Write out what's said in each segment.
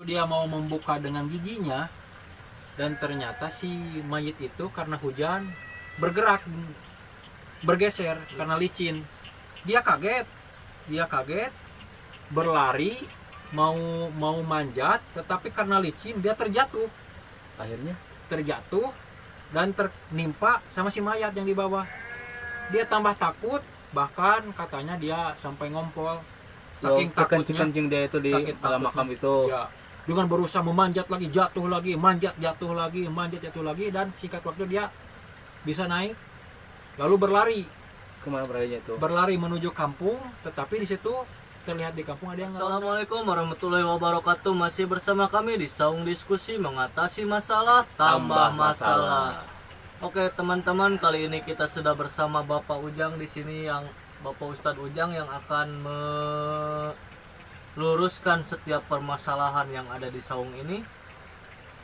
Dia mau membuka dengan giginya, dan ternyata si mayit itu karena hujan bergerak, bergeser karena licin. Dia kaget, berlari mau manjat, tetapi karena licin dia terjatuh. Akhirnya Terjatuh dan tertimpa sama si mayat yang di bawah. Dia tambah takut, bahkan katanya dia sampai ngompol. Saking takutnya, kencing dia itu di saking alam makam takutnya. itu. Ya, dengan berusaha memanjat lagi, jatuh lagi, manjat jatuh lagi, dan singkat waktu dia bisa naik, lalu berlari. Kemana berlarinya itu? Berlari menuju kampung, tetapi di situ terlihat di kampung ada yang Assalamualaikum warahmatullahi wabarakatuh. Masih bersama kami di Saung Diskusi mengatasi masalah tambah masalah. Oke teman-teman, kali ini kita sudah bersama Bapak Ujang di sini, yang Bapak Ustadz Ujang yang akan meluruskan setiap permasalahan yang ada di saung ini.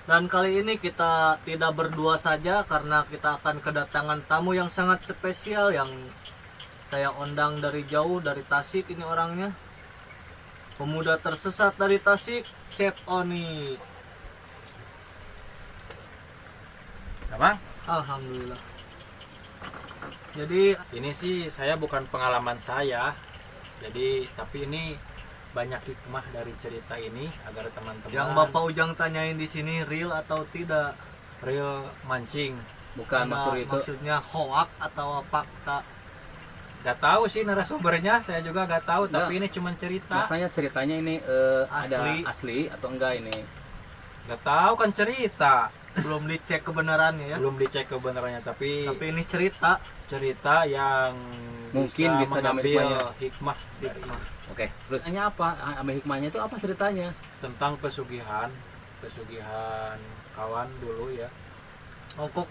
Dan kali ini kita tidak berdua saja karena kita akan kedatangan tamu yang sangat spesial yang saya undang dari jauh, dari Tasik ini orangnya. Pemuda tersesat dari Tasik, Chef Oni. Bang, Alhamdulillah. Jadi ini sih saya bukan pengalaman saya. Tapi ini banyak hikmah dari cerita ini agar teman-teman yang Bapak Ujang tanyain di sini real atau tidak? real mancing. Bukan maksud itu. Maksudnya hoak atau fakta? Gak tahu sih narasumbernya, saya juga gak tahu. Nggak. Tapi ini cuma cerita. Masanya ceritanya ini Asli. ada asli atau enggak ini? Gak tahu kan cerita. Belum dicek kebenarannya ya. Belum dicek kebenarannya, tapi Tapi ini cerita. yang Mungkin bisa dapat mengambil hikmahnya. hikmah dari Oke, terus hanya apa? Ambil hikmahnya itu apa ceritanya? tentang pesugihan kawan dulu ya. Oh kok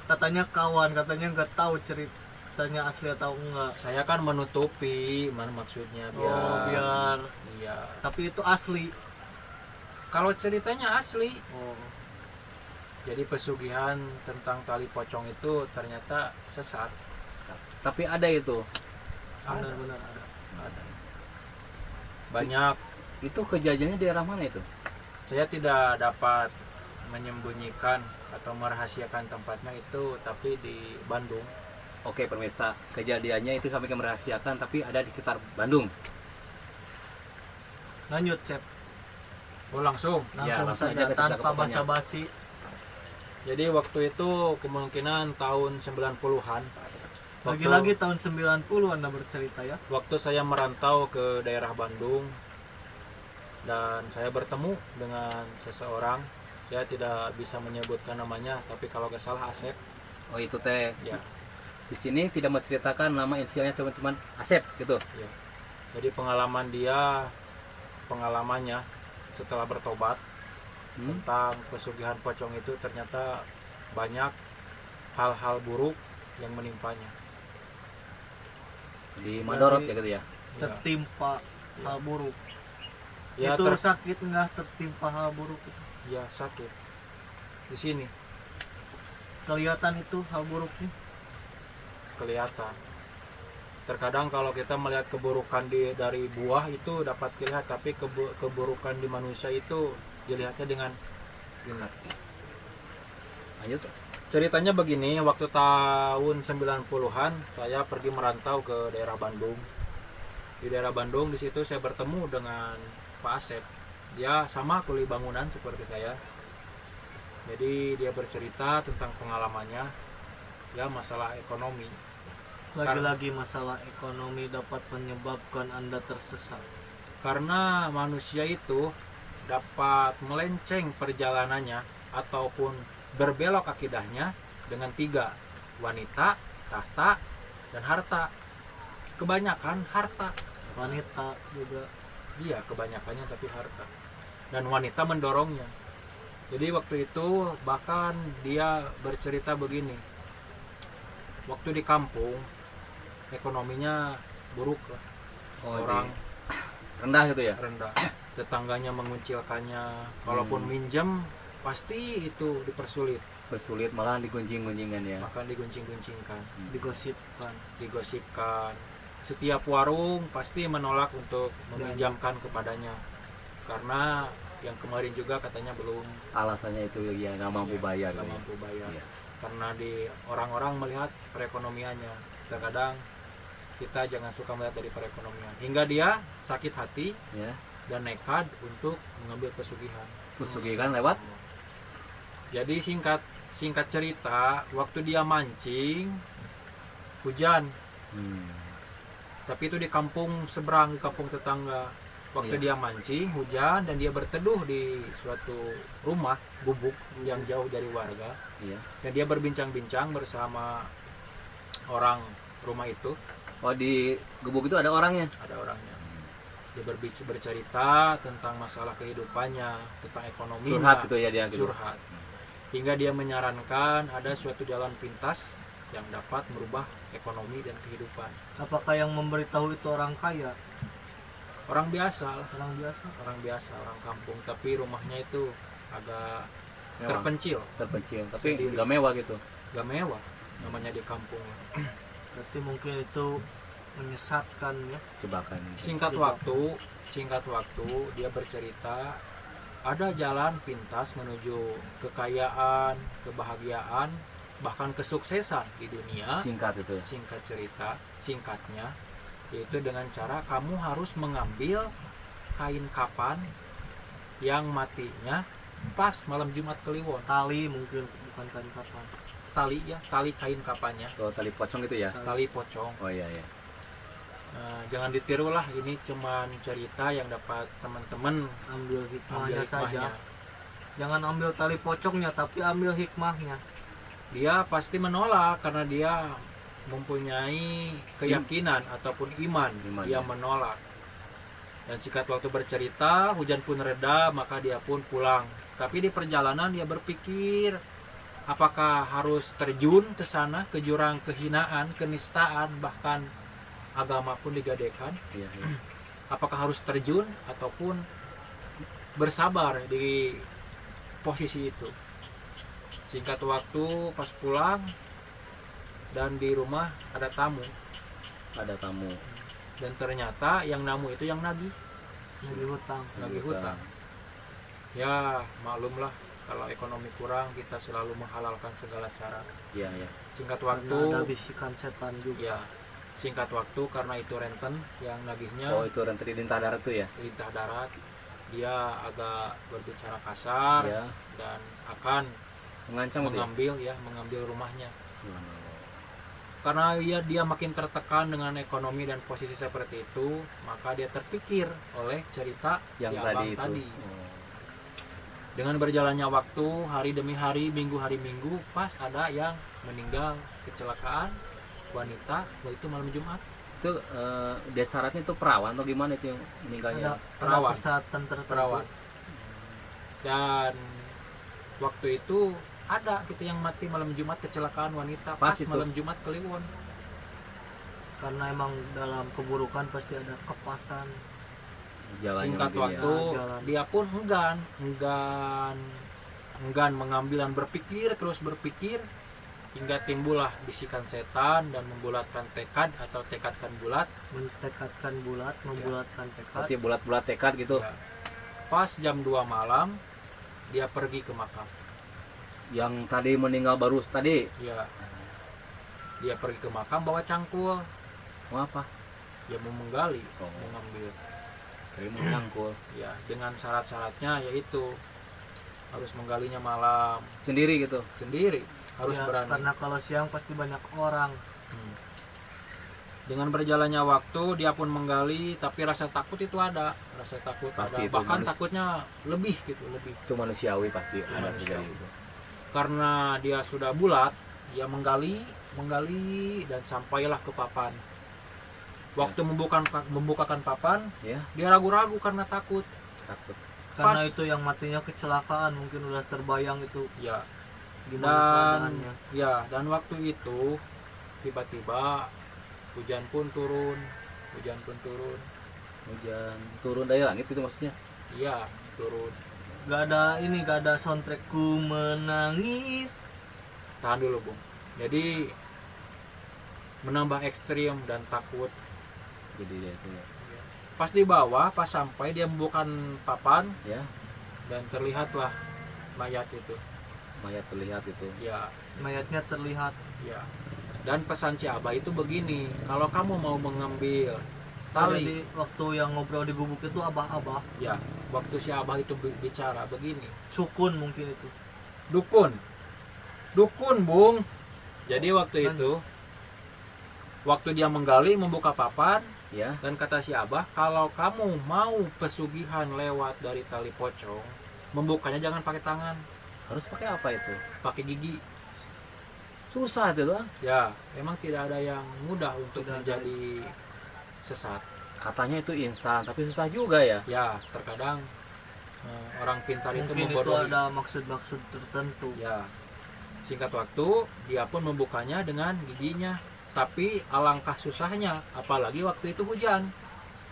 katanya kawan, katanya nggak tahu ceritanya asli atau enggak. Saya kan menutupi maksudnya Biar. iya. Tapi itu asli. Kalau ceritanya asli, Oh. jadi pesugihan tentang tali pocong itu ternyata sesat. Tapi ada itu. Benar-benar ada. Banyak. Itu kejadiannya di daerah mana itu? Saya tidak dapat menyembunyikan atau merahasiakan tempatnya itu, tapi di Bandung. Oke, pemirsa, kejadiannya itu kami merahasiakan tapi ada di sekitar Bandung. Lanjut, Chef. Oh, langsung. Ya, Langsung langsung aja saja ke cerita tanpa pokoknya. basa-basi. Jadi waktu itu kemungkinan tahun 90-an. Lagi-lagi tahun 90 Anda bercerita ya. Waktu saya merantau ke daerah Bandung dan saya bertemu dengan seseorang, saya tidak bisa menyebutkan namanya, tapi kalau nggak salah Asep. Oh, itu teh. Ya, Di sini tidak menceritakan nama inisialnya, teman-teman. Asep gitu. ya. Jadi pengalamannya setelah bertobat tentang pesugihan pocong itu, ternyata banyak hal-hal buruk yang menimpanya. Di Madorot ya gitu ya. Tertimpa Ya. hal buruk. Ya, Itu sakit nggak tertimpa hal buruk itu? ya sakit. Di sini Kelihatan itu hal buruknya. kelihatan. Terkadang kalau kita melihat keburukan dari buah itu dapat dilihat, tapi keburukan di manusia itu dilihatnya dengan Benar. Lanjut. ceritanya begini. Waktu tahun 90-an saya pergi merantau ke daerah Bandung. Di daerah Bandung, di situ saya bertemu dengan Pak Asep. Dia sama kuli bangunan seperti saya. Jadi dia bercerita tentang pengalamannya, ya masalah ekonomi. Lagi-lagi masalah ekonomi dapat menyebabkan Anda tersesat. Karena manusia itu dapat melenceng perjalanannya ataupun berbelok akidahnya dengan 3: wanita, tahta, dan harta. Kebanyakan harta. Wanita juga. Iya, kebanyakannya tapi harta. Dan wanita mendorongnya. Jadi waktu itu bahkan dia bercerita begini. Waktu di kampung ekonominya buruk lah. Orang rendah gitu ya. rendah. Tetangganya mengucilkannya. Kalaupun minjem pasti itu dipersulit. Bersulit, malah digunjing-gunjingan ya. Bahkan diguncing-guncingkan, Digosipkan. Setiap warung pasti menolak untuk meminjamkan kepadanya. karena yang kemarin juga katanya belum Alasannya itu ya nggak mampu bayar. nggak ya. mampu bayar. Iya. Karena di orang-orang melihat perekonomiannya, terkadang kita jangan suka melihat dari perekonomian hingga dia sakit hati Ya. dan nekat untuk mengambil pesugihan. Pesugihan lewat Jadi singkat cerita, waktu dia mancing hujan, hmm. tapi itu di kampung seberang, kampung tetangga. Waktu Iya. dia mancing hujan dan dia berteduh di suatu rumah gubuk yang jauh dari warga, Iya. dan dia berbincang-bincang bersama orang rumah itu. Oh, di gubuk itu ada orangnya. Ada orangnya, dia bercerita tentang masalah kehidupannya, tentang ekonominya, Curhat gitu ya dia gitu. curhat. Hingga dia menyarankan ada suatu jalan pintas yang dapat merubah ekonomi dan kehidupan. Apakah yang memberitahu itu orang kaya? Orang biasa lah, Orang biasa? orang kampung, tapi rumahnya itu agak Mewah. terpencil, Terpencil, tapi Sendiri. nggak mewah gitu. gak mewah, namanya di kampung. Berarti mungkin itu menyesatkan ya. Jebakan. Singkat waktu dia bercerita ada jalan pintas menuju kekayaan, kebahagiaan, bahkan kesuksesan di dunia. Singkat itu. Singkat cerita, singkatnya, yaitu dengan cara kamu harus mengambil kain kapan yang matinya pas malam Jumat Kliwon. Tali mungkin, bukan kain kapan. Tali kain kapannya, Oh, tali pocong itu ya. tali pocong. Oh iya iya. Nah, jangan ditiru lah, ini cuman cerita yang dapat teman-teman Ambil ambil hikmahnya hikmahnya. saja. Jangan ambil tali pocongnya, tapi ambil hikmahnya. Dia pasti menolak karena dia mempunyai keyakinan ataupun iman. Iman, Dia ya. menolak. Dan singkat waktu bercerita, hujan pun reda, maka dia pun pulang. Tapi di perjalanan dia berpikir, apakah harus terjun ke sana, ke jurang kehinaan, kenistaan, bahkan agama pun digadekan. Iya, iya. Apakah harus terjun ataupun bersabar di posisi itu. Singkat waktu pas pulang dan di rumah ada tamu, Ada tamu. dan ternyata yang namu itu yang nagih. Lagi hutang. Lagi hutang. Ya maklum lah, kalau ekonomi kurang kita selalu menghalalkan segala cara. Iya, iya. Singkat Karena waktu, ada bisikan setan juga. ya singkat waktu karena itu renten yang nagihnya Oh, itu renteri lintah darat tuh ya. lintah darat, dia agak berbicara kasar Iya. dan akan Mengancam gitu ya. mengambil rumahnya. Karena dia makin tertekan dengan ekonomi dan posisi seperti itu, maka dia terpikir oleh cerita Yang si tadi abang itu. tadi. Oh. Dengan berjalannya waktu, hari demi hari, minggu hari minggu, pas ada yang meninggal kecelakaan wanita, waktu malam Jumat. Itu dia syaratnya itu perawan atau gimana itu yang Ada, meninggalnya? ada Perawan. persyaratan tertentu. Perawan. Dan waktu itu ada gitu yang mati malam Jumat, kecelakaan wanita Pas pas itu. malam Jumat Kliwon. Karena emang dalam keburukan pasti ada kepasan. Jalannya Singkat mungkin waktu ya. Jalan. dia pun enggan mengambil dan terus berpikir hingga timbullah bisikan setan dan membulatkan tekad atau tekadkan bulat. Mentekadkan bulat, membulatkan tekad. Berarti bulat-bulat tekad gitu. Ya. Pas jam 2 malam dia pergi ke makam. Yang tadi meninggal baru tadi. Ya. Dia pergi ke makam bawa cangkul. Mau apa? Dia mau menggali, Oh. mengambil. Dari menyangkul. Ya, dengan syarat-syaratnya yaitu harus menggalinya malam Sendiri gitu. sendiri, harus Ya, berani. karena kalau siang pasti banyak orang. Hmm. Dengan berjalannya waktu dia pun menggali, tapi rasa takut itu ada, rasa takut Pasti ada. itu Bahkan manusia. takutnya lebih gitu, lebih. Itu manusiawi pasti ada Manusiawi. terjadi gitu. Karena dia sudah bulat, dia menggali dan sampailah ke papan. Waktu membukakan papan, Ya, dia ragu-ragu karena takut. takut. Karena Pas. itu yang matinya kecelakaan, mungkin udah terbayang itu Ya, gimana dan keadaannya. dan waktu itu tiba-tiba hujan pun turun. Hujan turun dari langit itu maksudnya. Iya, turun. Gak ada soundtrack ku menangis. Tahan dulu, Bung. Jadi menambah ekstrim dan takut. Jadi dia itu ya. Pas di bawah, pas sampai dia membuka papan Ya, dan terlihatlah mayat itu. mayat terlihat itu. Ya, Mayatnya terlihat. ya. Dan pesan si Abah itu begini, kalau kamu mau mengambil Jadi tali, waktu yang ngobrol di gubuk itu abah-abah, ya, waktu si Abah itu bicara begini, sukun mungkin itu. dukun, Bung. Jadi waktu Dan- itu, waktu dia menggali, membuka papan, Ya, dan kata si Abah, kalau kamu mau pesugihan lewat dari tali pocong, membukanya jangan pakai tangan, harus pakai apa itu? pakai gigi. Susah itu doang. Ya, memang tidak ada yang mudah untuk Tidak ada. menjadi sesat. Katanya itu instan, tapi susah juga ya. Ya, terkadang orang pintar itu Mungkin itu membodohi. ada maksud-maksud tertentu. Ya, singkat waktu dia pun membukanya dengan giginya. Tapi alangkah susahnya, apalagi waktu itu hujan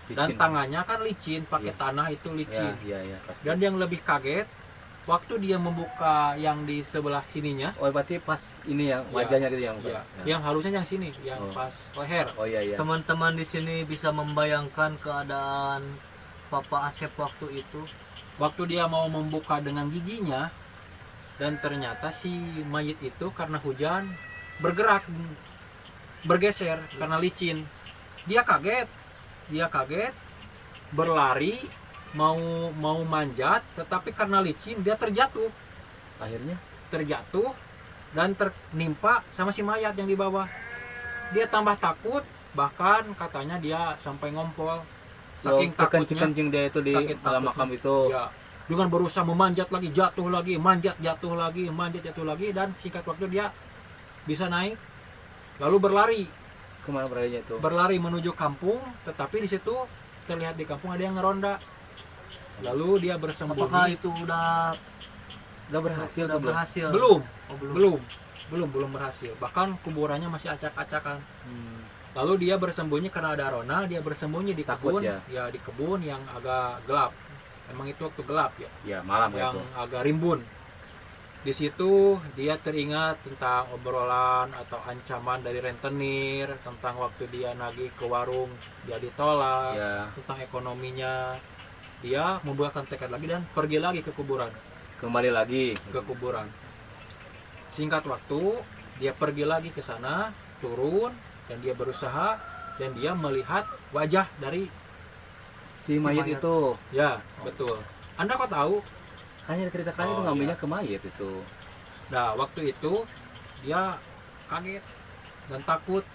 dan Licin. tangannya kan licin, pakai Iya. tanah itu Ya, licin. ya, pasti. Dan yang lebih kaget, waktu dia membuka yang di sebelah sininya, Oh, berarti pas ini yang Ya. wajahnya gitu yang. ya, Ya. yang harusnya yang sini, yang Oh. pas leher. Oh iya, iya. Teman-teman di sini bisa membayangkan keadaan Papa Asep waktu itu. Waktu dia mau membuka dengan giginya, dan ternyata si mayit itu karena hujan bergerak, bergeser karena licin. Dia kaget, berlari mau manjat, tetapi karena licin dia terjatuh Akhirnya dan tertimpa sama si mayat yang di bawah. Dia tambah takut, bahkan katanya dia sampai ngompol saking takutnya. kencing dia itu di Sakit dalam takutnya. makam itu. Ya, dengan berusaha memanjat lagi, jatuh lagi, manjat jatuh lagi, dan singkat waktu dia bisa naik, lalu Kemana berlarinya itu? berlari menuju kampung, tetapi di situ terlihat di kampung ada yang ngeronda. Lalu dia Apakah bersembunyi. itu udah Udah berhasil udah tuh belum? berhasil? Belum, Oh, belum. belum berhasil. Bahkan kuburannya masih acak-acakan. Hmm. Lalu dia bersembunyi karena ada rona, dia bersembunyi di Takut kebun, ya? di kebun yang agak gelap. Emang itu waktu gelap ya. Ya, malam Yang itu. agak rimbun. Di situ dia teringat tentang obrolan atau ancaman dari rentenir, tentang waktu dia nagih ke warung dia ditolak, Ya, tentang ekonominya. Dia membuatkan tekad lagi dan pergi lagi ke kuburan, kembali lagi. Singkat waktu dia pergi lagi ke sana, turun, dan dia berusaha, dan dia melihat wajah dari Si mayat mayat. itu. ya betul. Anda kok tahu? Kan yang diceritakan itu Oh, ngambilnya iya. ke mayat itu. Nah, waktu itu dia kaget dan takut,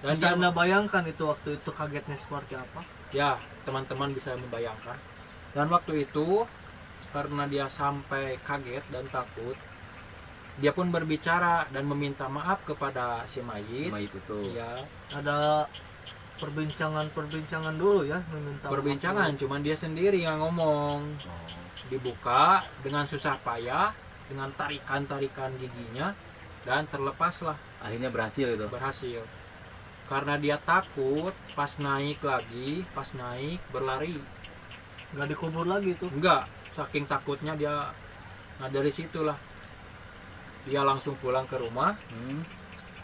dan Bisa dia, Anda bayangkan itu waktu itu kagetnya seperti apa? ya teman-teman bisa membayangkan. Dan waktu itu karena dia sampai kaget dan takut, dia pun berbicara dan meminta maaf kepada si Si mayit. mayat itu. Ya, Ada perbincangan dulu ya, meminta maaf perbincangan, dulu. cuman dia sendiri yang ngomong. Oh. Dibuka dengan susah payah, dengan tarikan-tarikan giginya, dan terlepaslah, Akhirnya berhasil itu. berhasil. Karena dia takut, pas naik berlari. Nggak dikubur lagi tuh. Enggak, saking takutnya dia. Nah, dari situlah dia langsung pulang ke rumah. Hmm.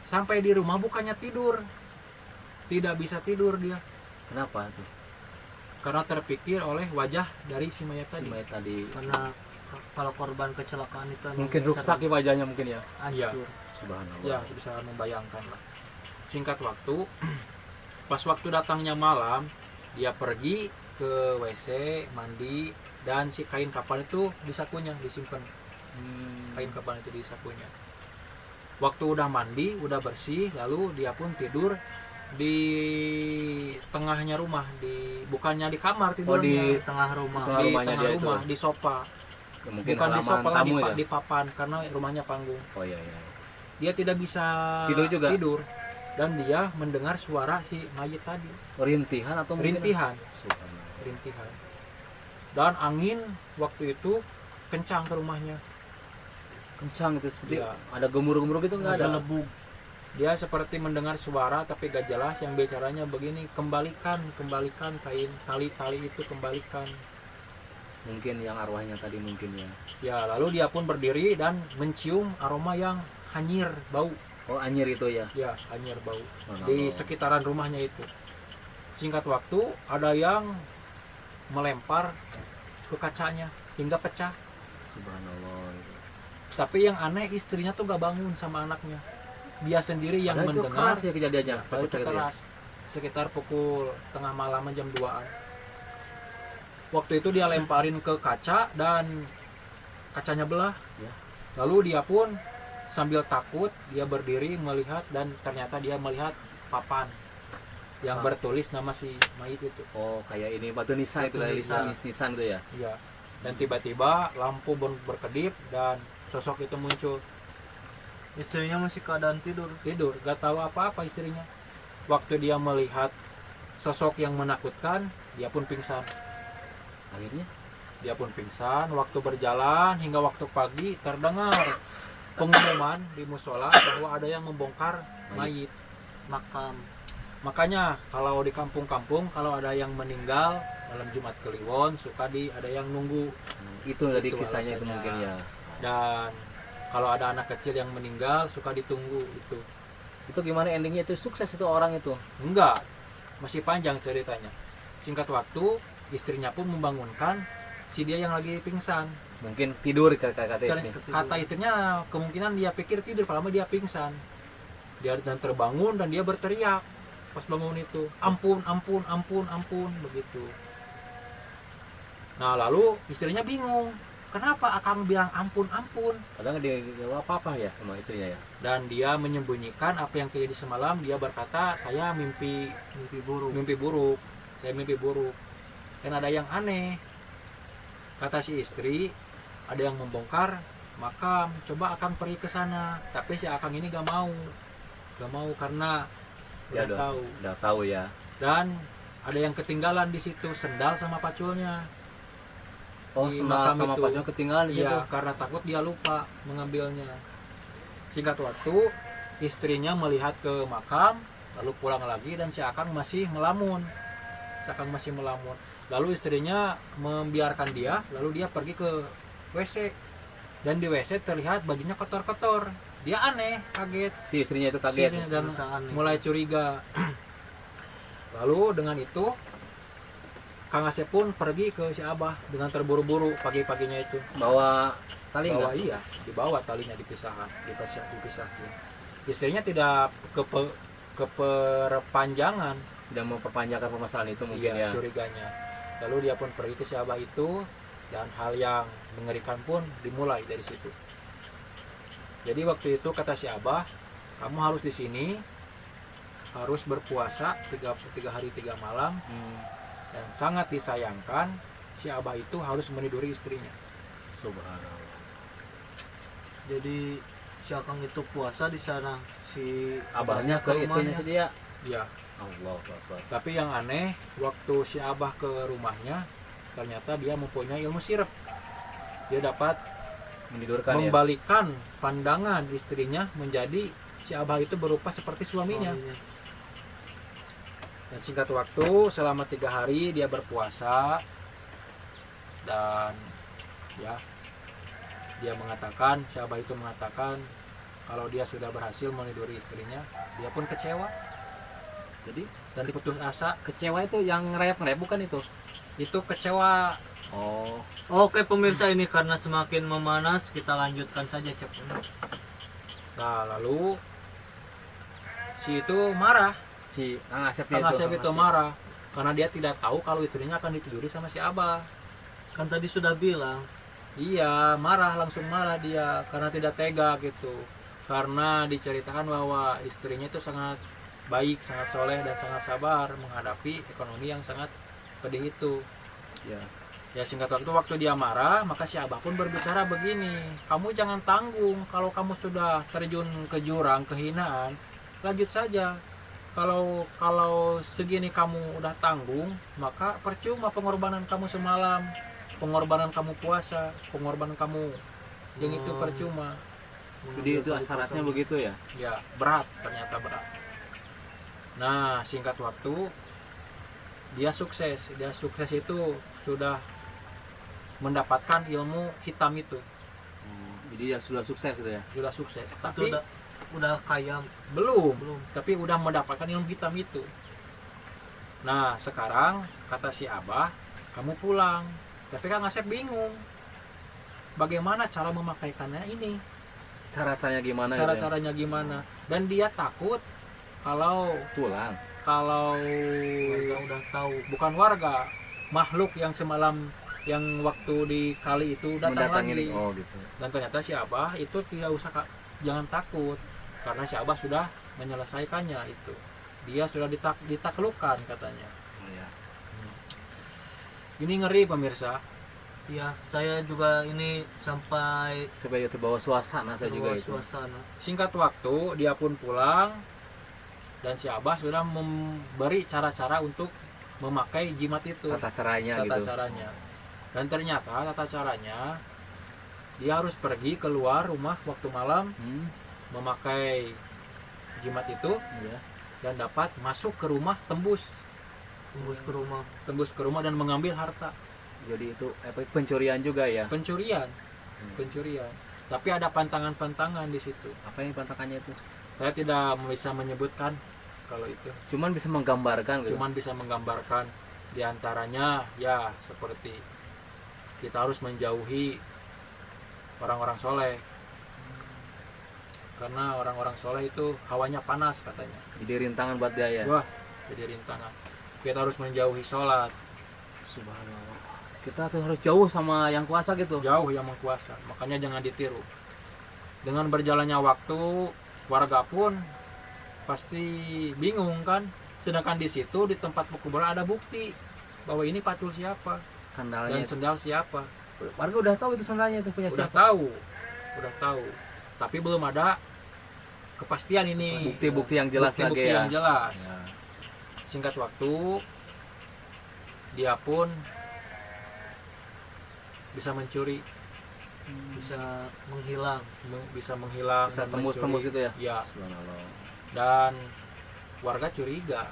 Sampai di rumah bukannya tidur, tidak bisa tidur dia, Kenapa tuh? karena terpikir oleh wajah dari si mayat Si tadi. mayat tadi. Karena kalau korban kecelakaan itu emang Mungkin rusak ya wajahnya mungkin ya. hancur. Subhanallah. Ya, bisa membayangkan lah. Singkat waktu, pas waktu datangnya malam, dia pergi ke WC, mandi, dan si kain kapan itu di sakunya disimpan. Hmm. Kain kapan itu di sakunya. Waktu udah mandi, udah bersih, lalu dia pun tidur di tengahnya rumah, bukannya di kamar Oh, tidurnya, Di tengah rumah. Tengah di rumahnya tengah dia rumah, itu. di sofa. Mungkin Bukan di halaman sofa lah, tamu ya. di papan, karena rumahnya panggung. Oh iya iya. Dia tidak bisa Tidur juga? dan dia mendengar suara si mayit tadi, Rintihan atau mungkin rintihan, Subhanallah. dan angin waktu itu kencang ke rumahnya. Kencang itu seperti Iya. ada gemuruh-gemuruh gitu nggak ada. Gelebug. Dia seperti mendengar suara tapi gak jelas, yang bicaranya begini, kembalikan kain tali itu, kembalikan. Mungkin yang arwahnya tadi mungkin ya. Ya, lalu dia pun berdiri dan mencium aroma yang hanyir bau. Oh anyir itu ya. Ya, hanyir bau Subhanallah. di sekitaran rumahnya itu. Singkat waktu ada yang melempar ke kacanya hingga pecah. Subhanallah. Tapi yang aneh istrinya tuh gak bangun sama anaknya. Dia sendiri yang Padahal itu mendengar. keras ya kejadiannya. Padahal Pecah itu gitu ya. keras. Sekitar pukul tengah malam jam 2-an. Waktu itu dia lemparin ke kaca dan kacanya belah. Ya. Lalu dia pun sambil takut dia berdiri melihat dan ternyata dia melihat papan yang bertulis nama si mayit itu. Oh, kayak ini batu nisan itu Batu dari nisan. nisan gitu ya. Iya. Dan tiba-tiba lampu berkedip dan sosok itu muncul. Istrinya masih keadaan tidur. Tidur, gak tahu apa-apa istrinya. Waktu dia melihat sosok yang menakutkan, dia pun pingsan. Akhirnya Dia pun pingsan. Waktu berjalan hingga waktu pagi terdengar pengumuman di musola bahwa ada yang membongkar mayit. Makam. Makanya kalau di kampung-kampung kalau ada yang meninggal malam Jumat Kliwon suka ada yang nunggu. itu dari Itu kisahnya itu alasannya. mungkin ya. Dan kalau ada anak kecil yang meninggal suka ditunggu itu. Itu gimana endingnya, itu sukses itu orang itu? Enggak, masih panjang ceritanya. Singkat waktu istrinya pun membangunkan si dia yang lagi pingsan. Mungkin tidur kata istri. Kata istrinya kemungkinan dia pikir tidur, kalau lama dia pingsan. Dia dan terbangun dan dia berteriak pas bangun itu, ampun, ampun, ampun, ampun, begitu. Nah lalu istrinya bingung, kenapa akang bilang ampun, ampun? Padahal dia apa-apa ya sama istrinya ya. Dan dia menyembunyikan apa yang terjadi semalam. Dia berkata, saya mimpi buruk, saya mimpi buruk. Dan ada yang aneh, kata si istri, ada yang membongkar makam, coba akang pergi ke sana. Tapi si akang ini gak mau karena Ya udah tahu ya. Dan ada yang ketinggalan di situ, sendal sama paculnya. Oh, Di sendal makam sama itu. paculnya ketinggalan di situ. Iya, karena takut dia lupa mengambilnya. Singkat waktu, istrinya melihat ke makam, lalu pulang lagi dan si akang masih melamun. Lalu istrinya membiarkan dia, lalu dia pergi ke WC. Dan di WC terlihat bajunya kotor-kotor. Dia aneh, kaget. Si istrinya itu kaget. Si istrinya dan Merasa aneh. mulai curiga. Lalu dengan itu Kang Asep pun pergi ke si Abah dengan terburu-buru pagi-paginya itu. Bawa tali Bawa enggak? iya, dibawa talinya dipisahin. Istrinya tidak keperpanjangan Udah mau perpanjangkan permasalahan itu mungkin ya. curiganya. Lalu dia pun pergi ke si Abah itu dan hal yang mengerikan pun dimulai dari situ. Jadi waktu itu kata si Abah, kamu harus di sini, harus berpuasa 3 hari 3 malam. Dan sangat disayangkan si Abah itu harus meniduri istrinya. Subhanallah. Jadi si akang itu puasa di sana, si Abahnya ke istrinya rumahnya. si dia. Ya, Allah Akbar. tapi yang aneh waktu si Abah ke rumahnya ternyata dia mempunyai ilmu sirep. Dia dapat Menidurkan ya. membalikan pandangan istrinya menjadi si Abah itu berupa seperti suaminya. Dan singkat waktu selama 3 hari dia berpuasa dan ya dia mengatakan, si Abah itu mengatakan kalau dia sudah berhasil meniduri istrinya, dia pun kecewa Jadi dan putus asa. kecewa itu yang ngerayap-ngerayap bukan itu? Itu kecewa. Oh, Oke pemirsa, ini karena semakin memanas kita lanjutkan saja cek. Nah lalu si itu marah, si Kang Asepnya Kang itu. Asep itu marah karena dia tidak tahu kalau istrinya akan ditiduri sama si Abah. Kan tadi sudah bilang. Iya, langsung marah dia karena tidak tega gitu. Karena diceritakan bahwa istrinya itu sangat baik, sangat soleh dan sangat sabar menghadapi ekonomi yang sangat pedih itu. Ya. Ya singkat waktu dia marah, maka si Abah pun berbicara begini, kamu jangan tanggung, kalau kamu sudah terjun ke jurang kehinaan, lanjut saja. Kalau segini kamu udah tanggung, maka percuma pengorbanan kamu semalam, pengorbanan kamu puasa, pengorbanan kamu yang itu percuma. Jadi itu syaratnya begitu ya. Ya berat, ternyata berat. Nah singkat waktu dia sukses itu sudah mendapatkan ilmu hitam itu, Jadi yang sudah sukses gitu ya. sudah sukses. Itu Tapi udah kaya. belum, Belum. tapi udah mendapatkan ilmu hitam itu. Nah sekarang kata si Abah, kamu pulang. Tapi Kang Asep bingung bagaimana cara memakaikannya ini, Cara-caranya gimana gitu ya? cara-caranya gimana, dan dia takut kalau Pulang. Warga udah tahu. bukan warga, makhluk yang semalam yang waktu di kali itu datang Mendatangi lagi. nih. Oh gitu. Dan ternyata si Abah itu tidak usah jangan takut, karena si Abah sudah menyelesaikannya itu. Dia sudah ditaklukkan katanya. Oh, ya. Ini ngeri pemirsa. Ya, saya juga ini sampai Sebagai terbawa suasana saya juga terbawa itu. suasana. Singkat waktu dia pun pulang dan si Abah sudah memberi cara-cara untuk memakai jimat itu. Tata caranya Tata gitu. caranya. Dan ternyata tata caranya dia harus pergi keluar rumah waktu malam memakai jimat itu Iya. dan dapat masuk ke rumah tembus Tembus ke rumah dan mengambil harta. Jadi itu pencurian juga ya. Pencurian. Tapi ada pantangan-pantangan di situ. Apa yang pantangannya itu? Saya tidak bisa menyebutkan kalau itu. Cuman bisa menggambarkan gitu. Cuman bisa menggambarkan diantaranya ya seperti kita harus menjauhi orang-orang soleh, karena orang-orang soleh itu hawanya panas katanya. Jadi rintangan buat dia ya. Wah, jadi rintangan. Kita harus menjauhi sholat. Subhanallah. Kita tuh harus jauh sama yang kuasa gitu. Jauh yang mengkuasa, makanya jangan ditiru. Dengan berjalannya waktu, warga pun pasti bingung kan. Sedangkan di situ di tempat pekuburan ada bukti bahwa ini patul siapa Sandalnya. dan sendal siapa. Warga udah tahu itu sandalnya itu punya Udah siapa. udah tahu. Tapi belum ada kepastian ini. Bukti-bukti yang jelas Bukti-bukti lagi ya. yang jelas. Ya. Singkat waktu, dia pun bisa mencuri, bisa menghilang. bisa menghilang, Bisa dan tembus-tembus mencuri. gitu ya. Ya, Subhanallah. dan warga curiga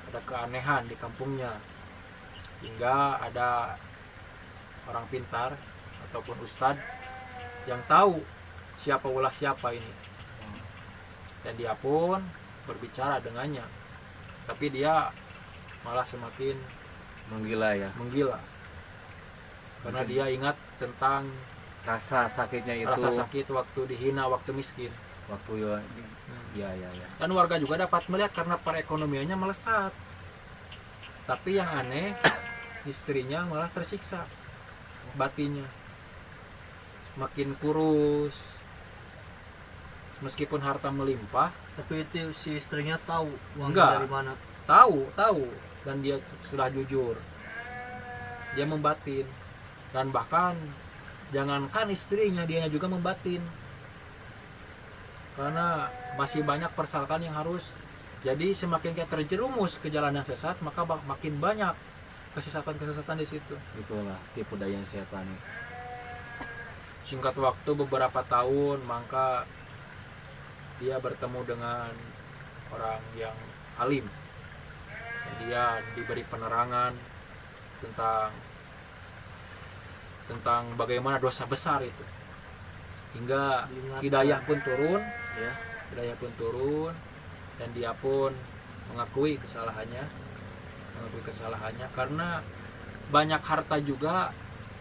ada keanehan di kampungnya, hingga ada orang pintar ataupun ustadz yang tahu siapa ulah siapa ini, dan dia pun berbicara dengannya, tapi dia malah semakin Menggila ya. menggila karena Mungkin dia ingat tentang rasa sakitnya itu. rasa sakit waktu dihina, waktu miskin. Waktu ya. Ya. Dan warga juga dapat melihat karena perekonomiannya melesat. Tapi yang aneh, istrinya malah tersiksa batinnya, makin kurus. Meskipun harta melimpah, Tapi itu si istrinya tahu uangnya Enggak. dari mana. tahu, dan dia sudah jujur. Dia membatin, dan bahkan jangankan istrinya, dia juga membatin. Karena masih banyak persyaratan yang harus. Jadi semakin kita terjerumus ke jalan yang sesat, maka makin banyak kesesatan-kesesatan di situ. Itulah tipu daya setan. Singkat waktu beberapa tahun, maka dia bertemu dengan orang yang alim. Dan dia diberi penerangan tentang bagaimana dosa besar itu. Hingga Diingatkan. hidayah pun turun, Ya. dan dia pun mengakui kesalahannya karena banyak harta juga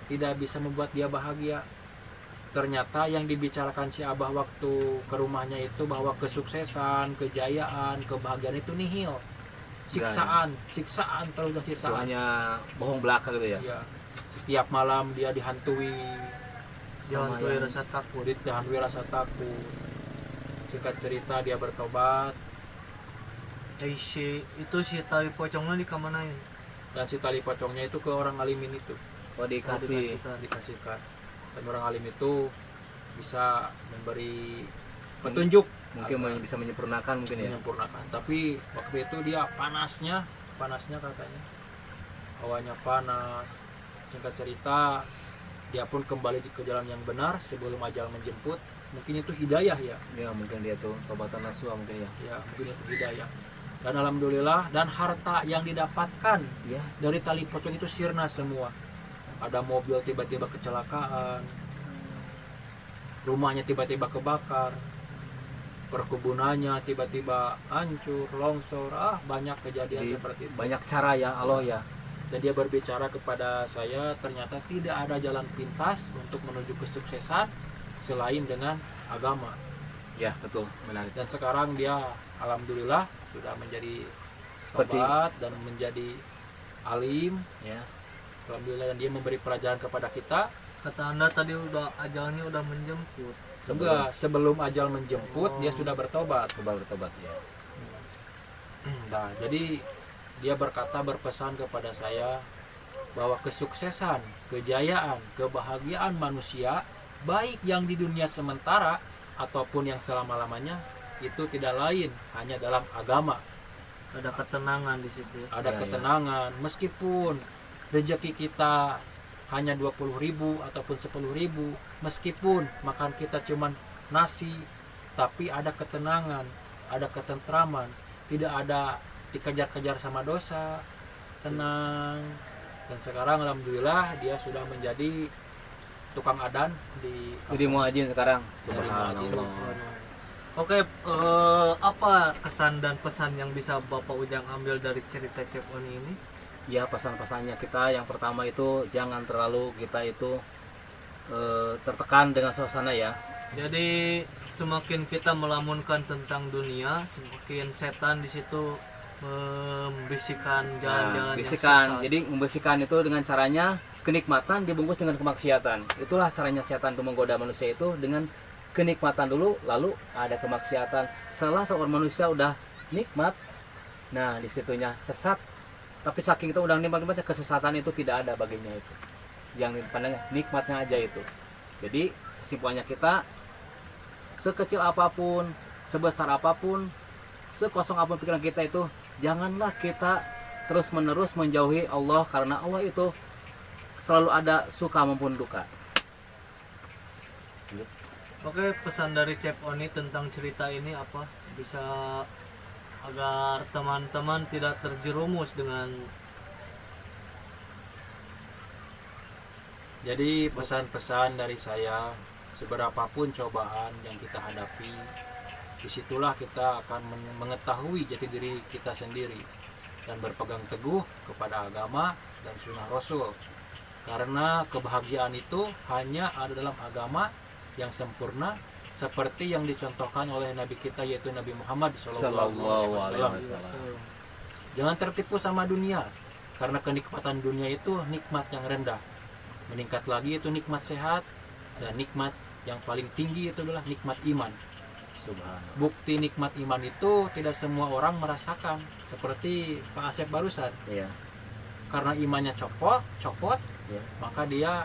tidak bisa membuat dia bahagia. Ternyata yang dibicarakan si Abah waktu ke rumahnya itu bahwa kesuksesan, kejayaan, kebahagiaan itu nihil. Siksaan terus Itu siksaan. hanya bohong belaka gitu ya. Ya, setiap malam dia dihantui Jangan tuh yang- rasa takut. dihantui rasa takut. Singkat cerita dia bertobat, Itu si tali pocongnya dikemanain? dan si tali pocongnya itu ke orang alimin itu Oh dikasih. dikasihkan. Dan orang alim itu bisa memberi petunjuk, Mungkin bisa menyempurnakan mungkin ya. menyempurnakan. Tapi waktu itu dia panasnya katanya, hawanya panas. Singkat cerita dia pun kembali ke jalan yang benar sebelum ajal menjemput. Mungkin itu hidayah ya, Ya mungkin dia tuh tobatan nasuha mungkin ya. ya mungkin itu hidayah. Dan alhamdulillah, dan harta yang didapatkan Ya. dari tali pocong itu sirna semua. Ada mobil tiba-tiba kecelakaan, rumahnya tiba-tiba kebakar, perkebunannya tiba-tiba hancur, longsor, banyak kejadian Jadi, seperti itu. banyak cara ya Allah ya. Dan dia berbicara kepada saya, ternyata tidak ada jalan pintas untuk menuju kesuksesan selain dengan agama. Ya betul, menarik. Dan sekarang dia alhamdulillah sudah menjadi Seperti- tobat dan menjadi alim, Ya. alhamdulillah, dan dia memberi pelajaran kepada kita. Kata Anda tadi udah ajalnya udah menjemput. Enggak, sebelum ajal menjemput dia sudah bertobat. Coba bertobat ya. Nah, jadi dia berpesan kepada saya bahwa kesuksesan, kejayaan, kebahagiaan manusia, baik yang di dunia sementara ataupun yang selama-lamanya, itu tidak lain hanya dalam agama. Ada ketenangan di situ. Ada Ya, ketenangan, meskipun rezeki kita hanya 20.000 ataupun 10.000, meskipun makan kita cuman nasi, tapi ada ketenangan, ada ketentraman, tidak ada dikejar-kejar sama dosa, tenang. Dan sekarang alhamdulillah dia sudah menjadi tukang adan di Jadi muadzin sekarang. Dari muadzin. Subhanallah. Oke, apa kesan dan pesan yang bisa Bapak Ujang ambil dari cerita Chef Oni ini? Ya, pesan-pesannya kita yang pertama itu jangan terlalu kita itu tertekan dengan suasana ya. Jadi semakin kita melamunkan tentang dunia, semakin setan di situ membisikkan jalan-jalan yang bisikan. sesat. Jadi membersihkan itu dengan caranya kenikmatan dibungkus dengan kemaksiatan. Itulah caranya setan itu menggoda manusia itu dengan kenikmatan dulu, lalu ada kemaksiatan. Setelah seorang manusia udah nikmat, nah disitunya sesat. Tapi saking itu udah nikmat-nikmatnya, kesesatan itu tidak ada baginya itu. Yang dipandangnya nikmatnya aja itu. Jadi kesimpulannya kita, sekecil apapun, sebesar apapun, sekosong apapun pikiran kita itu, janganlah kita terus menerus menjauhi Allah, karena Allah itu selalu ada suka maupun duka. Oke, pesan dari Chef Oni tentang cerita ini apa? Bisa agar teman-teman tidak terjerumus dengan Jadi pesan-pesan dari saya, seberapapun cobaan yang kita hadapi, disitulah kita akan mengetahui jati diri kita sendiri dan berpegang teguh kepada agama dan sunnah Rasul. Karena kebahagiaan itu hanya ada dalam agama yang sempurna, seperti yang dicontohkan oleh Nabi kita, yaitu Nabi Muhammad SAW. Jangan tertipu sama dunia, karena kenikmatan dunia itu nikmat yang rendah. Meningkat lagi itu nikmat sehat, dan nikmat yang paling tinggi itu adalah nikmat iman. Subhanallah. Bukti nikmat iman itu tidak semua orang merasakan, seperti Pak Asep barusan. Iya. Karena imannya copot, Ya. maka dia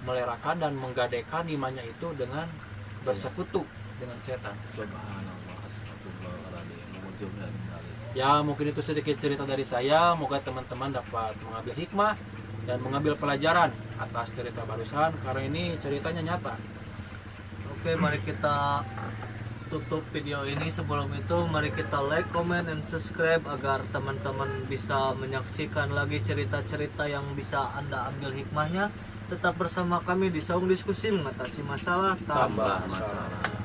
melerakan dan menggadaikan imannya itu dengan bersekutu dengan setan. Subhanallah. Astagfirullahaladzim. Ya, mungkin itu sedikit cerita dari saya. Moga teman-teman dapat mengambil hikmah dan mengambil pelajaran atas cerita barusan, karena ini ceritanya nyata. Oke, mari kita tutup video ini. Sebelum itu mari kita like, comment, dan subscribe agar teman-teman bisa menyaksikan lagi cerita-cerita yang bisa Anda ambil hikmahnya. Tetap bersama kami di Saung Diskusi, mengatasi masalah tambah Tambah masalah.